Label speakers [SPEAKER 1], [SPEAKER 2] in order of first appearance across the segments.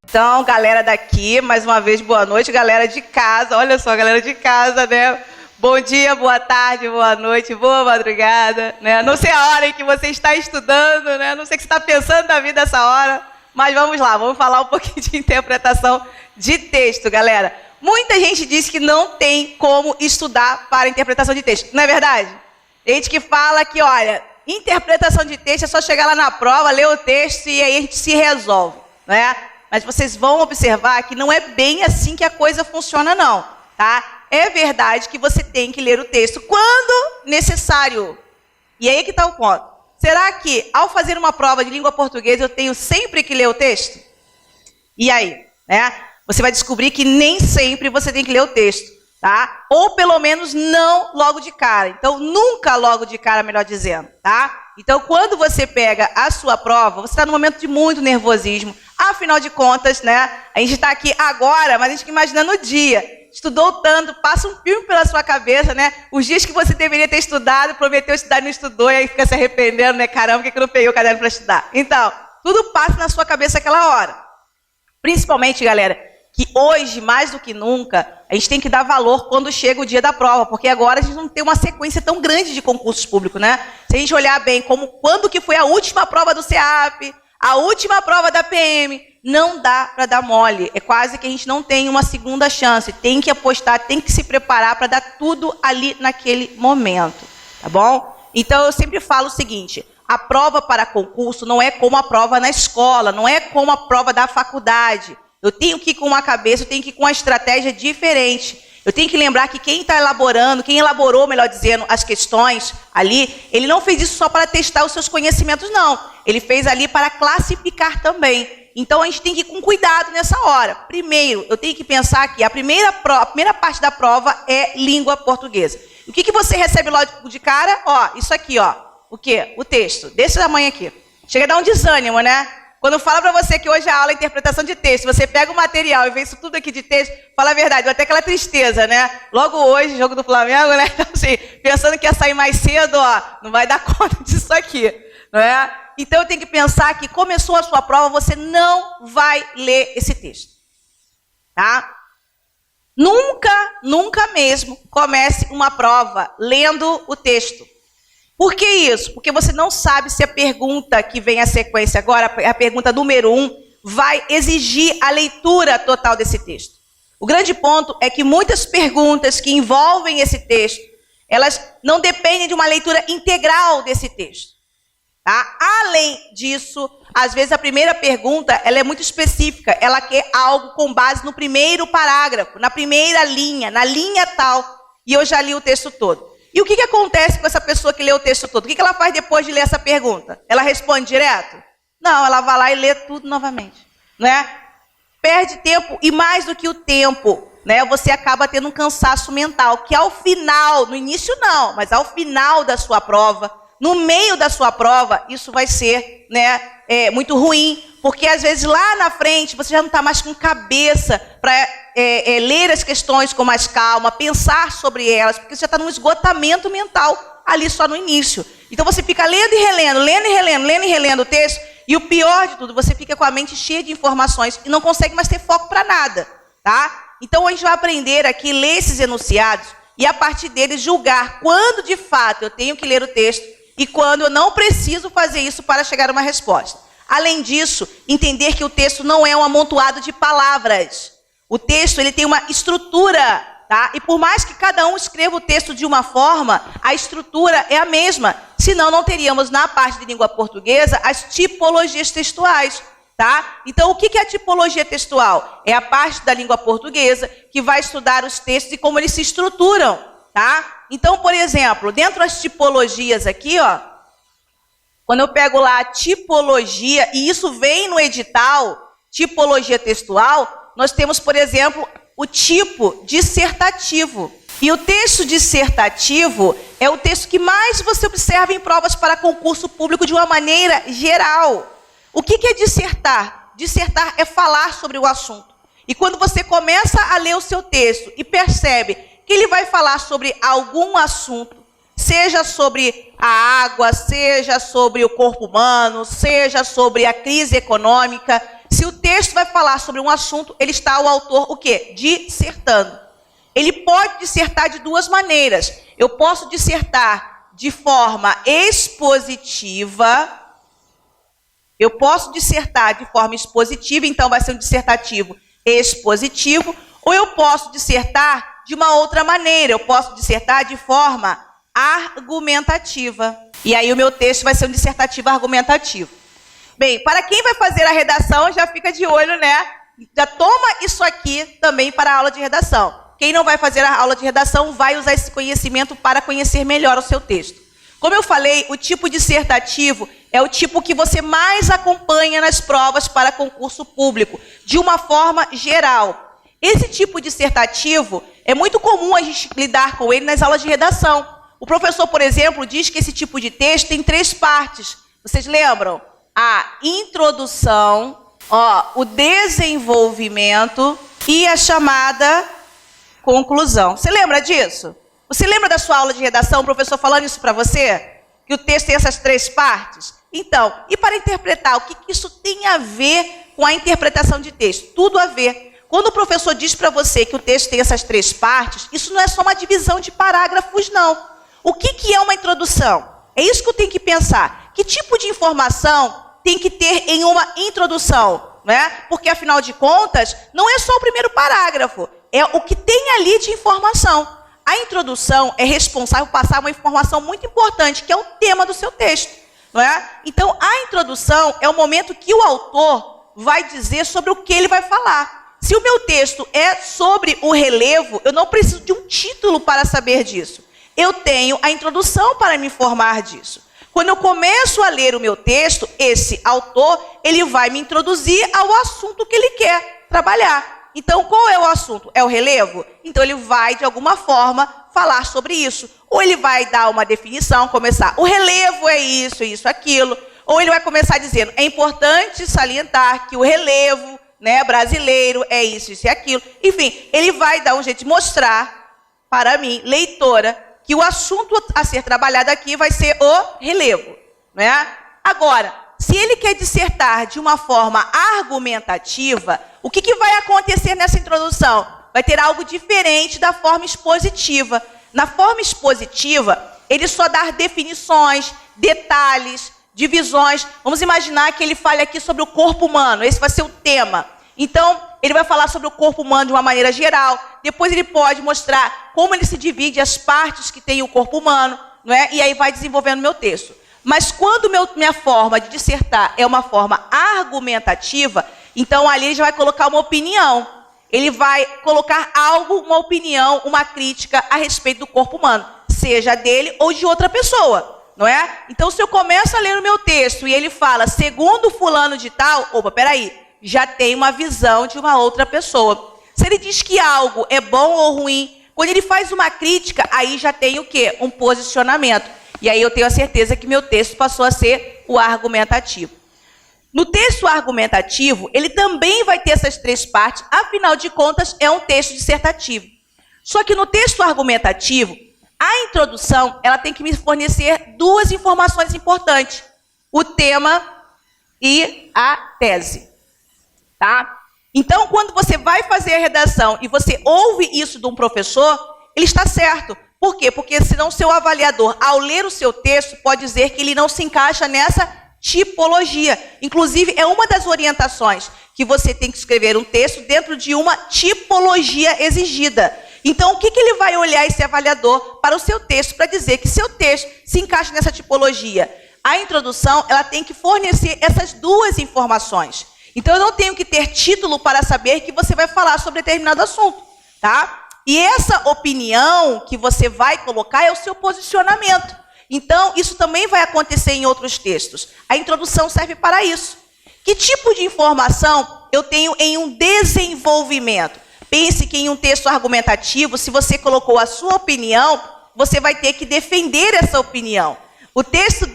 [SPEAKER 1] Então, galera daqui, mais uma vez, boa noite, galera de casa. Olha só, galera de casa, né? Bom dia, boa tarde, boa noite, boa madrugada, né? Não sei a hora em que você está estudando, né? Não sei o que você está pensando da vida essa hora, mas vamos lá, vamos falar um pouquinho de interpretação de texto, galera. Muita gente diz que não tem como estudar para interpretação de texto, não é verdade? Tem gente que fala que, olha, interpretação de texto é só chegar lá na prova, ler o texto e aí a gente se resolve, né? Mas vocês vão observar que não é bem assim que a coisa funciona, não, tá? É verdade que você tem que ler o texto quando necessário. E aí que está o ponto. Será que, ao fazer uma prova de língua portuguesa, eu tenho sempre que ler o texto? E aí, né? Você vai descobrir que nem sempre você tem que ler o texto, tá? Ou pelo menos não logo de cara. Então, nunca logo de cara, melhor dizendo, tá? Então, quando você pega a sua prova, você está num momento de muito nervosismo. Afinal de contas, né? A gente está aqui agora, mas a gente fica imaginando o dia. Estudou tanto, passa um filme pela sua cabeça, né? Os dias que você deveria ter estudado, prometeu estudar e não estudou, e aí fica se arrependendo, né? Caramba, por que eu não peguei o caderno para estudar? Então, tudo passa na sua cabeça aquela hora. Principalmente, galera, que hoje, mais do que nunca, a gente tem que dar valor quando chega o dia da prova, porque agora a gente não tem uma sequência tão grande de concursos públicos, né? Se a gente olhar bem, como quando que foi a última prova do CEAP, a última prova da PM, não dá para dar mole. É quase que a gente não tem uma segunda chance. Tem que apostar, tem que se preparar para dar tudo ali naquele momento, tá bom? Então, eu sempre falo o seguinte, a prova para concurso não é como a prova na escola, não é como a prova da faculdade. Eu tenho que ir com uma cabeça, eu tenho que ir com uma estratégia diferente. Eu tenho que lembrar que quem está elaborando, quem elaborou, melhor dizendo, as questões ali, ele não fez isso só para testar os seus conhecimentos, não. Ele fez ali para classificar também. Então, a gente tem que ir com cuidado nessa hora. Primeiro, eu tenho que pensar que a primeira parte da prova é língua portuguesa. O que você recebe logo de cara? Ó, isso aqui, ó. O quê? O texto. Desse tamanho aqui. Chega a dar um desânimo, né? Quando eu falo para você que hoje a aula é interpretação de texto, você pega o material e vê isso tudo aqui de texto, fala a verdade, até aquela tristeza, né? Logo hoje, jogo do Flamengo, né? Então, assim, pensando que ia sair mais cedo, ó, não vai dar conta disso aqui, não é? Então, eu tenho que pensar que começou a sua prova, você não vai ler esse texto, tá? Nunca mesmo comece uma prova lendo o texto. Por que isso? Porque você não sabe se a pergunta que vem a sequência agora, a pergunta número 1, vai exigir a leitura total desse texto. O grande ponto é que muitas perguntas que envolvem esse texto, elas não dependem de uma leitura integral desse texto. Tá? Além disso, às vezes a primeira pergunta ela é muito específica, ela quer algo com base no primeiro parágrafo, na primeira linha, na linha tal, e eu já li o texto todo. E o que acontece com essa pessoa que lê o texto todo? O que ela faz depois de ler essa pergunta? Ela responde direto? Não, ela vai lá e lê tudo novamente, né? Perde tempo, e mais do que o tempo, né? Você acaba tendo um cansaço mental, que ao final, no início não, mas ao final da sua prova, no meio da sua prova, isso vai ser, né, muito ruim, porque às vezes lá na frente você já não está mais com cabeça para ler as questões com mais calma, pensar sobre elas, porque você já está num esgotamento mental ali só no início. Então você fica lendo e relendo, lendo e relendo, lendo e relendo o texto, e o pior de tudo, você fica com a mente cheia de informações e não consegue mais ter foco para nada, tá? Então a gente vai aprender aqui, ler esses enunciados e a partir deles julgar quando de fato eu tenho que ler o texto e quando eu não preciso fazer isso para chegar a uma resposta. Além disso, entender que o texto não é um amontoado de palavras. O texto ele tem uma estrutura, tá? E por mais que cada um escreva o texto de uma forma, a estrutura é a mesma. Senão não teríamos na parte de língua portuguesa as tipologias textuais, tá? Então o que é a tipologia textual? É a parte da língua portuguesa que vai estudar os textos e como eles se estruturam, tá? Então, por exemplo, dentro das tipologias aqui, ó, quando eu pego lá a tipologia, e isso vem no edital, tipologia textual, nós temos, por exemplo, o tipo dissertativo. E o texto dissertativo é o texto que mais você observa em provas para concurso público de uma maneira geral. O que é dissertar? Dissertar é falar sobre o assunto. E quando você começa a ler o seu texto e percebe que ele vai falar sobre algum assunto, seja sobre a água, seja sobre o corpo humano, seja sobre a crise econômica. Se o texto vai falar sobre um assunto, ele está o autor o quê? Dissertando. Ele pode dissertar de duas maneiras. Eu posso dissertar de forma expositiva. Eu posso dissertar de forma expositiva, então vai ser um dissertativo expositivo, ou eu posso dissertar de uma outra maneira. Eu posso dissertar de forma argumentativa. E aí o meu texto vai ser um dissertativo argumentativo. Bem, para quem vai fazer a redação, já fica de olho, né? Já toma isso aqui também para a aula de redação. Quem não vai fazer a aula de redação vai usar esse conhecimento para conhecer melhor o seu texto. Como eu falei, o tipo dissertativo é o tipo que você mais acompanha nas provas para concurso público, de uma forma geral. Esse tipo dissertativo é muito comum a gente lidar com ele nas aulas de redação. O professor, por exemplo, diz que esse tipo de texto tem 3 partes. Vocês lembram? A introdução, o desenvolvimento e a chamada conclusão. Você lembra disso? Você lembra da sua aula de redação, o professor falando isso para você? Que o texto tem essas 3 partes? Então, e para interpretar, o que isso tem a ver com a interpretação de texto? Tudo a ver. Quando o professor diz para você que o texto tem essas 3 partes, isso não é só uma divisão de parágrafos, não. O que é uma introdução? É isso que eu tenho que pensar. Que tipo de informação tem que ter em uma introdução? Né? Porque, afinal de contas, não é só o primeiro parágrafo. É o que tem ali de informação. A introdução é responsável por passar uma informação muito importante, que é o tema do seu texto. Não é? Então, a introdução é o momento que o autor vai dizer sobre o que ele vai falar. Se o meu texto é sobre o relevo, eu não preciso de um título para saber disso. Eu tenho a introdução para me informar disso. Quando eu começo a ler o meu texto, esse autor, ele vai me introduzir ao assunto que ele quer trabalhar. Então, qual é o assunto? É o relevo? Então, ele vai, de alguma forma, falar sobre isso. Ou ele vai dar uma definição, começar, o relevo é isso, isso, aquilo. Ou ele vai começar dizendo, é importante salientar que o relevo, né, brasileiro é isso, isso e aquilo. Enfim, ele vai dar um jeito de mostrar para mim, leitora, que o assunto a ser trabalhado aqui vai ser o relevo. Né? Agora, se ele quer dissertar de uma forma argumentativa, o que vai acontecer nessa introdução? Vai ter algo diferente da forma expositiva. Na forma expositiva, ele só dá definições, detalhes, divisões. Vamos imaginar que ele fale aqui sobre o corpo humano. Esse vai ser o tema. Então, ele vai falar sobre o corpo humano de uma maneira geral. Depois ele pode mostrar como ele se divide, as partes que tem o corpo humano, não é? E aí vai desenvolvendo meu texto. Mas quando minha forma de dissertar é uma forma argumentativa, então ali ele já vai colocar uma opinião. Ele vai colocar algo, uma opinião, uma crítica a respeito do corpo humano, seja dele ou de outra pessoa, não é? Então, se eu começo a ler o meu texto e ele fala, segundo fulano de tal, opa, peraí, já tem uma visão de uma outra pessoa. Se ele diz que algo é bom ou ruim, quando ele faz uma crítica, aí já tem o quê? Um posicionamento. E aí eu tenho a certeza que meu texto passou a ser o argumentativo. No texto argumentativo, ele também vai ter essas 3 partes, afinal de contas, é um texto dissertativo. Só que no texto argumentativo, a introdução, ela tem que me fornecer 2 informações importantes. O tema e a tese. Tá? Então, quando você vai fazer a redação e você ouve isso de um professor, ele está certo. Por quê? Porque senão o seu avaliador, ao ler o seu texto, pode dizer que ele não se encaixa nessa tipologia. Inclusive, é uma das orientações que você tem que escrever um texto dentro de uma tipologia exigida. Então, o que ele vai olhar esse avaliador para o seu texto, para dizer que seu texto se encaixa nessa tipologia? A introdução, ela tem que fornecer essas 2 informações. Então, eu não tenho que ter título para saber que você vai falar sobre determinado assunto, tá? E essa opinião que você vai colocar é o seu posicionamento. Então, isso também vai acontecer em outros textos. A introdução serve para isso. Que tipo de informação eu tenho em um desenvolvimento? Pense que em um texto argumentativo, se você colocou a sua opinião, você vai ter que defender essa opinião. O texto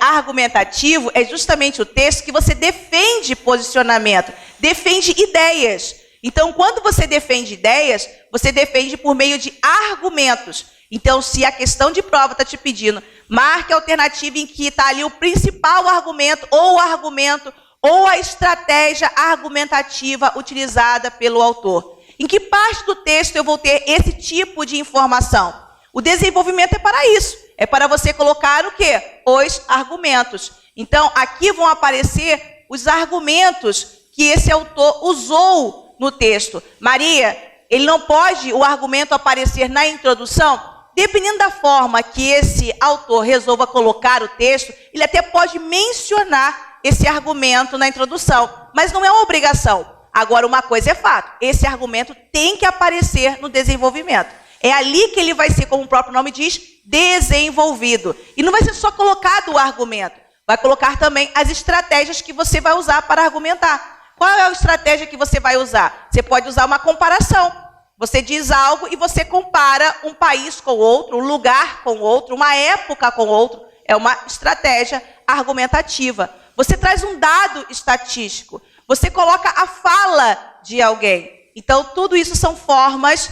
[SPEAKER 1] argumentativo é justamente o texto que você defende posicionamento, defende ideias. Então, quando você defende ideias, você defende por meio de argumentos. Então, se a questão de prova está te pedindo, marque a alternativa em que está ali o principal argumento ou a estratégia argumentativa utilizada pelo autor. Em que parte do texto eu vou ter esse tipo de informação? O desenvolvimento é para isso. É para você colocar o quê? Os argumentos. Então, aqui vão aparecer os argumentos que esse autor usou no texto. Maria, ele não pode o argumento aparecer na introdução? Dependendo da forma que esse autor resolva colocar o texto, ele até pode mencionar esse argumento na introdução, mas não é uma obrigação. Agora, uma coisa é fato, esse argumento tem que aparecer no desenvolvimento. É ali que ele vai ser, como o próprio nome diz, desenvolvido. E não vai ser só colocado o argumento, vai colocar também as estratégias que você vai usar para argumentar. Qual é a estratégia que você vai usar? Você pode usar uma comparação. Você diz algo e você compara um país com outro, um lugar com outro, uma época com outro. É uma estratégia argumentativa. Você traz um dado estatístico. Você coloca a fala de alguém. Então, tudo isso são formas,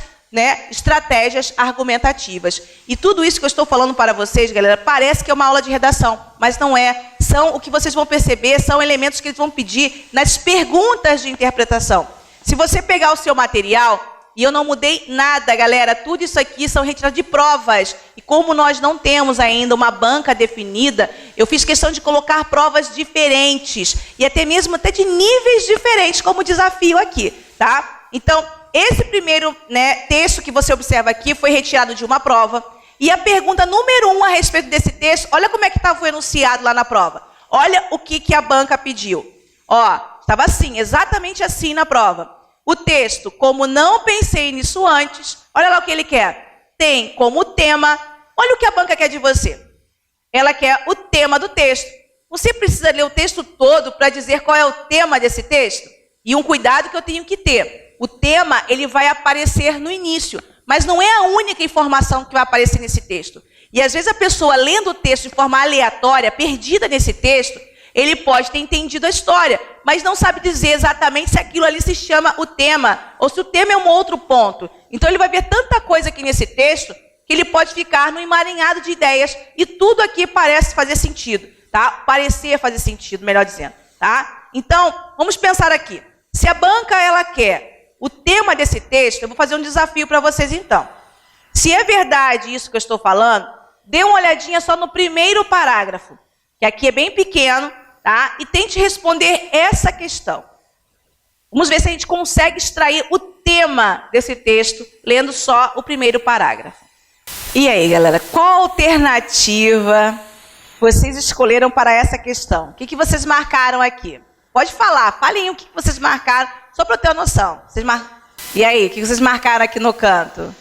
[SPEAKER 1] estratégias argumentativas. E tudo isso que eu estou falando para vocês, galera, parece que é uma aula de redação, mas não é. São, o que vocês vão perceber, são elementos que eles vão pedir nas perguntas de interpretação. Se você pegar o seu material, e eu não mudei nada, galera, tudo isso aqui são retiradas de provas. E como nós não temos ainda uma banca definida, eu fiz questão de colocar provas diferentes. E até mesmo de níveis diferentes, como desafio aqui, tá? Então, esse primeiro texto que você observa aqui foi retirado de uma prova. E a pergunta número 1 a respeito desse texto, olha como é que estava o enunciado lá na prova. Olha o que a banca pediu. Ó, estava assim, exatamente assim na prova. O texto, como não pensei nisso antes, olha lá o que ele quer. Tem como tema, olha o que a banca quer de você. Ela quer o tema do texto. Você precisa ler o texto todo para dizer qual é o tema desse texto? E um cuidado que eu tenho que ter. O tema, ele vai aparecer no início, mas não é a única informação que vai aparecer nesse texto. E às vezes a pessoa lendo o texto de forma aleatória, perdida nesse texto, ele pode ter entendido a história, mas não sabe dizer exatamente se aquilo ali se chama o tema, ou se o tema é um outro ponto. Então ele vai ver tanta coisa aqui nesse texto, que ele pode ficar no emaranhado de ideias, e tudo aqui parece fazer sentido, tá? Parecer fazer sentido, melhor dizendo, tá? Então, vamos pensar aqui. Se a banca, ela quer o tema desse texto, eu vou fazer um desafio para vocês então. Se é verdade isso que eu estou falando, dê uma olhadinha só no primeiro parágrafo, que aqui é bem pequeno, tá? E tente responder essa questão. Vamos ver se a gente consegue extrair o tema desse texto, lendo só o primeiro parágrafo. E aí, galera, qual alternativa vocês escolheram para essa questão? O que vocês marcaram aqui? Pode falar, falem o que vocês marcaram, só para eu ter uma noção. E aí, o que vocês marcaram aqui no canto?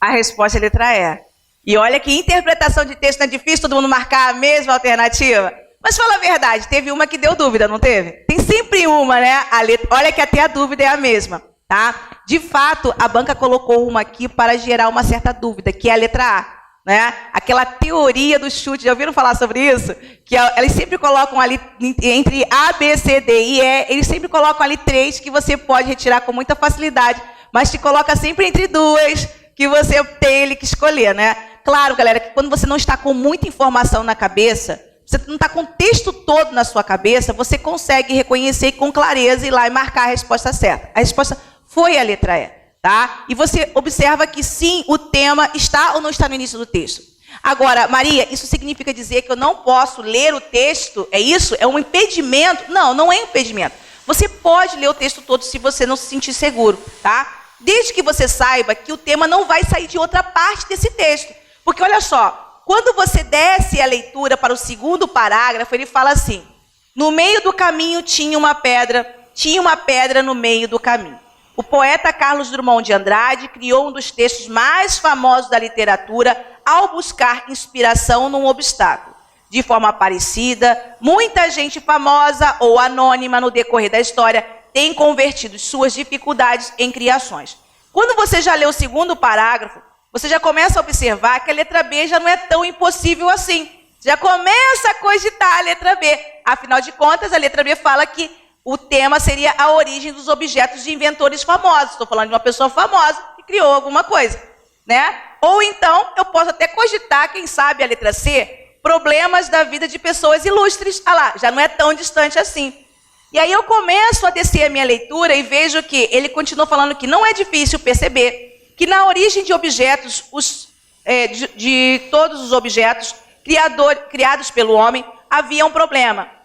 [SPEAKER 1] A resposta é a letra E. E olha que interpretação de texto não é difícil todo mundo marcar a mesma alternativa. Mas fala a verdade, teve uma que deu dúvida, não teve? Tem sempre uma, né? Olha que até a dúvida é a mesma, tá? De fato, a banca colocou uma aqui para gerar uma certa dúvida, que é a letra A, né? Aquela teoria do chute, já ouviram falar sobre isso? Que eles sempre colocam ali, entre A, B, C, D e E, eles sempre colocam ali 3 que você pode retirar com muita facilidade, mas te coloca sempre entre 2 que você tem que escolher, né? Claro, galera, que quando você não está com muita informação na cabeça, você não está com o texto todo na sua cabeça, você consegue reconhecer com clareza e ir lá e marcar a resposta certa. A resposta foi a letra E, tá? E você observa que sim, o tema está ou não está no início do texto. Agora, Maria, isso significa dizer que eu não posso ler o texto? É isso? É um impedimento? Não, não é impedimento. Você pode ler o texto todo se você não se sentir seguro, tá? Desde que você saiba que o tema não vai sair de outra parte desse texto. Porque olha só, quando você desce a leitura para o segundo parágrafo, ele fala assim: no meio do caminho tinha uma pedra no meio do caminho. O poeta Carlos Drummond de Andrade criou um dos textos mais famosos da literatura ao buscar inspiração num obstáculo. De forma parecida, muita gente famosa ou anônima no decorrer da história tem convertido suas dificuldades em criações. Quando você já lê o segundo parágrafo, você já começa a observar que a letra B já não é tão impossível assim. Já começa a cogitar a letra B. Afinal de contas, a letra B fala que o tema seria a origem dos objetos de inventores famosos. Estou falando de uma pessoa famosa que criou alguma coisa, né? Ou então, eu posso até cogitar, quem sabe, a letra C, problemas da vida de pessoas ilustres. Ah lá, já não é tão distante assim. E aí eu começo a descer a minha leitura e vejo que ele continua falando que não é difícil perceber que na origem de objetos, de todos os objetos criados pelo homem, havia um problema.